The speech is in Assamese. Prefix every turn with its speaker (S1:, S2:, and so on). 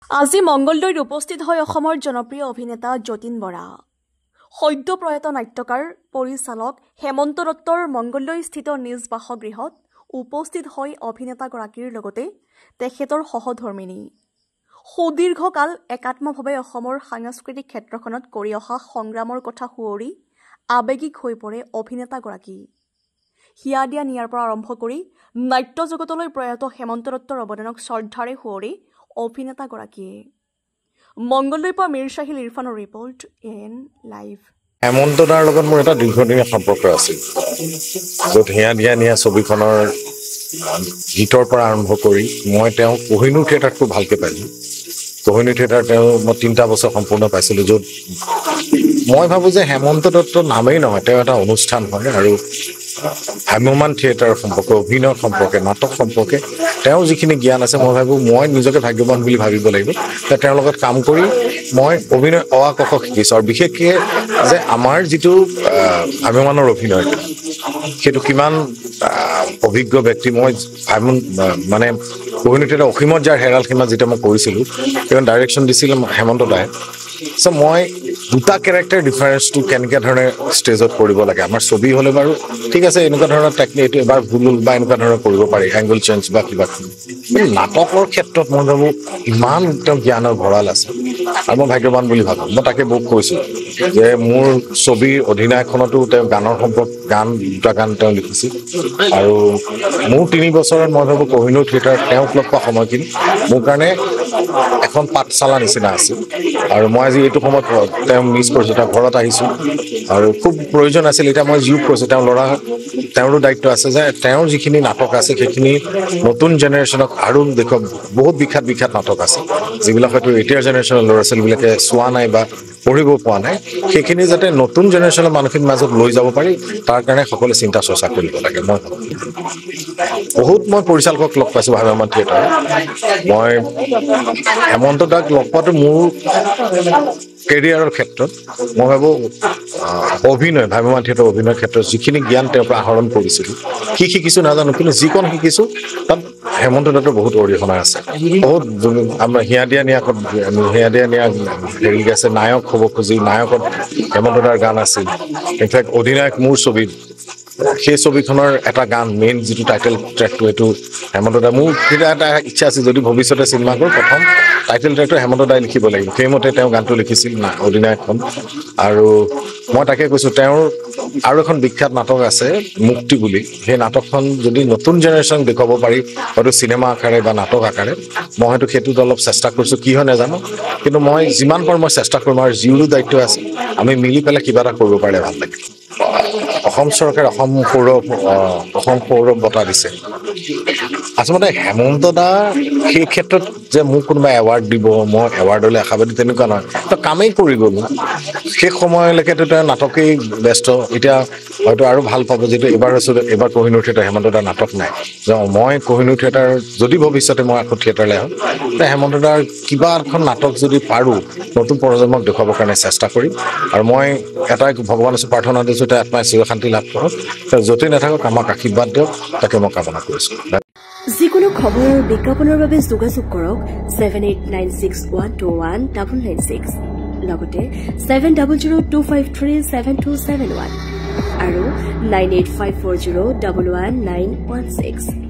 S1: আজি মংগলদৈত উপস্থিত হয় অসমৰ জনপ্ৰিয় অভিনেতা যতীন বৰা। সদ্য প্ৰয়াত নাট্যকাৰ পৰিচালক হেমন্ত দত্তৰ মংগলদৈস্থিত নিজ বাসগৃহত উপস্থিত হয় অভিনেতাগৰাকীৰ লগতে তেখেতৰ সহধৰ্মিনী। সুদীৰ্ঘকাল একাত্মভাৱে অসমৰ সাংস্কৃতিক ক্ষেত্ৰখনত কৰি অহা সংগ্ৰামৰ কথা সুঁৱৰি আৱেগিক হৈ পৰে অভিনেতাগৰাকী। হিয়া দিয়া নিয়াৰ পৰা আৰম্ভ কৰি নাট্য জগতলৈ প্ৰয়াত হেমন্ত দত্তৰ অৱদানক শ্ৰদ্ধাৰে সুঁৱৰি অভিনেতাগৰাকীয়ে। মংগলদৈৰ পৰা মীৰ চাহিল ইৰফানৰ ৰিপৰ্ট এন লাইভ।
S2: হেমন্ত দাৰ লগত মোৰ এটা দীৰ্ঘদিনীয়া সম্পৰ্ক আছিল, য'ত হিয়া দিয়া নিয়া ছবিখনৰ গীতৰ পৰা আৰম্ভ কৰি মই তেওঁক কোহিনুৰ থিয়েটাৰত খুব ভালকৈ পাইছোঁ। কোহিনুৰ থিয়েটাৰ মই 3টা বছৰ সম্পূৰ্ণ পাইছিলোঁ, য'ত মই ভাবোঁ যে হেমন্ত দত্ত নামেই নহয়, তেওঁ এটা অনুষ্ঠান হয়। আৰু ভ্ৰাম্যমান থিয়েটাৰ সম্পৰ্কে, অভিনয় সম্পৰ্কে, নাটক সম্পৰ্কে তেওঁৰ যিখিনি জ্ঞান আছে, মই ভাবোঁ মই নিজকে ভাগ্যৱান বুলি ভাবিব লাগিব যে তেওঁৰ লগত কাম কৰি মই অভিনয় অ আ ক খ শিকিছোঁ। আৰু বিশেষকৈ যে আমাৰ যিটো ভ্ৰাম্যমানৰ অভিনয়, সেইটো কিমান অভিজ্ঞ ব্যক্তি। মই মানে কোহিনুৰ থিয়েটাৰ অসীমত যাৰ হেৰাল সীমা যেতিয়া মই কৰিছিলোঁ, তেওঁ ডাইৰেকশ্যন দিছিল হেমন্ত দাই। চ' মই দুটা কেৰেক্টাৰ ডিফাৰেঞ্চটো কেনেকৈ ধৰণে ষ্টেজত কৰিব লাগে। আমাৰ ছবি হ'লে বাৰু ঠিক আছে, এনেকুৱা ধৰণৰ টেকনিক এইটো এবাৰ ভুল হ'ল বা এনেকুৱা ধৰণৰ কৰিব পাৰি, এংগল চেঞ্জ বা কিবা। কিন্তু নাটকৰ ক্ষেত্ৰত মই ভাবোঁ ইমান তেওঁ জ্ঞানৰ ভঁৰাল আছে আৰু মই ভাগ্যৱান বুলি ভাবোঁ। মই তাকে মোক কৈছোঁ যে মোৰ ছবিৰ অধিনায়কখনতো তেওঁ দুটা গান তেওঁ লিখিছিল। আৰু মোৰ 3 বছৰত মই ভাবোঁ কোহিনুৰ থিয়েটাৰত তেওঁক লগ পোৱা সময়খিনি মোৰ কাৰণে এখন পাঠশালা নিচিনা আছিল। আৰু মই আজি এইটো সময়ত তেওঁ মিছ কৰিছোঁ, তেওঁ ঘৰত আহিছোঁ আৰু খুব প্ৰয়োজন আছিল। এতিয়া মই জিওক কৈছোঁ, তেওঁৰো দায়িত্ব আছে যে তেওঁৰ যিখিনি নাটক আছে সেইখিনি নতুন জেনেৰেশ্যনক আৰু দেখুৱাওক। বহুত বিখ্যাত নাটক আছে যিবিলাক হয়তো এতিয়াৰ জেনেৰেশ্যনৰ ল'ৰা ছোৱালীবিলাকে চোৱা নাই বা পঢ়িব পোৱা নাই, সেইখিনি যাতে নতুন জেনেৰেশ্যনৰ মানুহখিনিৰ মাজত লৈ যাব পাৰি, তাৰ কাৰণে সকলোৱে চিন্তা চৰ্চা কৰিব লাগে। মই পৰিচালকক লগ পাইছোঁ ভ্ৰাম্যমান থিয়েটাৰত। মই হেমন্ত দাক লগ পোৱাটো মোৰ কেৰিয়াৰৰ ক্ষেত্ৰত মই ভাবোঁ ভ্ৰাম্যমান থিয়েটাৰ অভিনয়ৰ ক্ষেত্ৰত যিখিনি জ্ঞান তেওঁৰ পৰা আহৰণ কৰিছিলোঁ, কি শিকিছোঁ নাজানো, কিন্তু যিকণ শিকিছোঁ তাত হেমন্ত দত্তৰ বহুত অৰিহণা আছে। বহুত আমাৰ হিয়া দিয়া নিয়া হেৰি আছে, নায়ক হ'ব খুজি নায়কত হেমন্ত দাৰ গান আছিল। ইনফেক্ট অধিনায়ক মোৰ ছবিত সেই ছবিখনৰ এটা গান, মেইন যিটো টাইটেল ট্ৰেকটো, এইটো হেমন্ত দা। মোৰ তেতিয়া এটা ইচ্ছা আছিল, যদি ভৱিষ্যতে চিনেমা কৰোঁ প্ৰথম টাইটেল ট্ৰেকটো হেমন্ত দাই লিখিব লাগিব। সেইমতে তেওঁ গানটো লিখিছিল অধিনায়কখন। আৰু মই তাকে কৈছোঁ, তেওঁৰ আৰু এখন বিখ্যাত নাটক আছে মুক্তি বুলি। সেই নাটকখন যদি নতুন জেনেৰেশ্যনক দেখুৱাব পাৰি, হয়তো চিনেমা আকাৰে বা নাটক আকাৰে, মই হয়তো সেইটোত অলপ চেষ্টা কৰিছোঁ। কি হয় নাজানো, কিন্তু মই যিমান পাৰোঁ মই চেষ্টা কৰিম। আৰু জিউৰো দায়িত্ব আছে, আমি মিলি পেলাই কিবা এটা কৰিব পাৰিলে ভাল লাগে। অসম চৰকাৰে অসম সৌৰভ বঁটা দিছে। আচলতে হেমন্ত দা সেই ক্ষেত্ৰত যে মোক কোনোবা এৱাৰ্ড দিব, মই এৱাৰ্ডলৈ আশাবাদী তেনেকুৱা নহয়। তো কামেই কৰি গ'লো। সেই সময়লৈকেতো তেওঁ নাটকেই ব্যস্ত। এতিয়া হয়তো আৰু ভাল পাব, যিটো এইবাৰ কোহিনুৰ থিয়েটাৰ হেমন্ত দাৰ নাটক নাই। মই কোহিনুৰ থিয়েটাৰ যদি ভৱিষ্যতে মই আকৌ থিয়েটাৰলৈ আহোঁ, হেমন্ত দাৰ কিবা এখন নাটক যদি পাৰোঁ নতুন প্ৰজন্মক দেখুৱাবৰ কাৰণে চেষ্টা কৰিম। আৰু মই এটাই ভগৱানৰ ওচৰত প্ৰাৰ্থনা দিছোঁ, তেওঁ আত্মাই চিৰশান্তি লাভ কৰক, তেওঁ য'তেই নাথাকক আমাক আশীৰ্বাদ দিয়ক, তাকে মই কামনা কৰিছোঁ।
S3: যিকোনো খবৰ আৰু বিজ্ঞাপনৰ বাবে যোগাযোগ কৰক 7896121996, লগতে 7002537271 আৰু 9854011916।